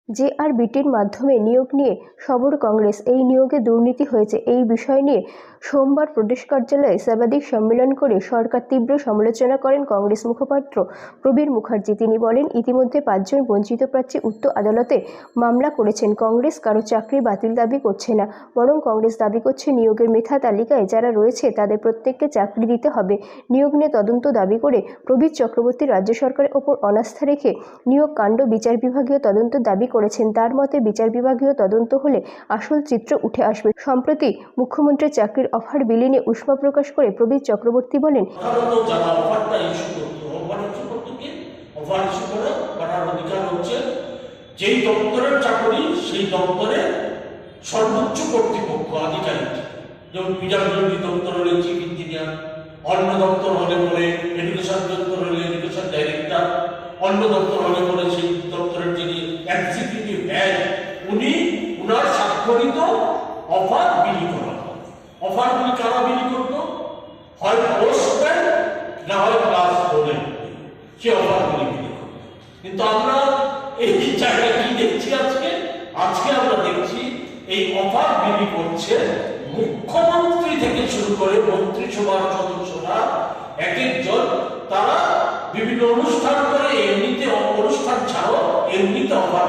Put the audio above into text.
জেআরবিটির মাধ্যমে নিয়োগ নিয়ে সরব কংগ্রেস। এই নিয়োগে দুর্নীতি হয়েছে এই বিষয় নিয়ে সোমবার প্রদেশ কার্যালয়ে সাংবাদিক সম্মেলন করে সরকার তীব্র সমালোচনা করেন কংগ্রেস মুখপাত্র প্রবীর মুখার্জি। তিনি বলেন, ইতিমধ্যে 5 জন বঞ্চিত প্রার্থী উচ্চ আদালতে মামলা করেছেন। কংগ্রেস কারো চাকরি বাতিল দাবি করছে না, বরং কংগ্রেস দাবি করছে নিয়োগের মেধা তালিকায় যারা রয়েছে তাদের প্রত্যেককে চাকরি দিতে হবে। নিয়োগ নিয়ে তদন্ত দাবি করে প্রবীর চক্রবর্তী রাজ্য সরকারের ওপর অনাস্থা রেখে নিয়োগ কাণ্ড বিচার বিভাগীয় তদন্ত দাবি করেছেন। তার মতে, বিচার বিভাগীয় তদন্ত হলে আসল চিত্র উঠে আসবে। সম্প্রতি মুখ্যমন্ত্রীর চাকরির অফার বিলি নিয়ে উষ্মা প্রকাশ করে প্রবীর চক্রবর্তী বলেন, যেই দপ্তরের চাকরি সেই দপ্তরের সর্বোচ্চ কর্তৃপক্ষ আধিকারিক, যেমন পিডব্লিউডি দপ্তর হলে চিফ ইঞ্জিনিয়ার, অন্য দপ্তর হলে পরে এডুকেশন দপ্তর হলে এডুকেশন ডাইরেক্টর, অন্য দপ্তর হলে পরে সেই দপ্তরের যিনি এক্সিকিউটিভ হেড, উনার স্বাক্ষরিত অফার বিলি করা। অফার বিলি কারা বিলি করতো? হয় পোস্টম্যান, না হয় ক্লাস 4 সে অফার বিলি করতো। কিন্তু আমরা এই জায়গায় কি দেখছি আজকে আমরা দেখছি এই অফার বিলি করছে মুখ্যমন্ত্রী থেকে শুরু করে মন্ত্রিসভার সদস্যরা এক একজন। তারা বিভিন্ন অনুষ্ঠান করে, এমনিতে অনুষ্ঠান ছাড়াও এমনিতে অফার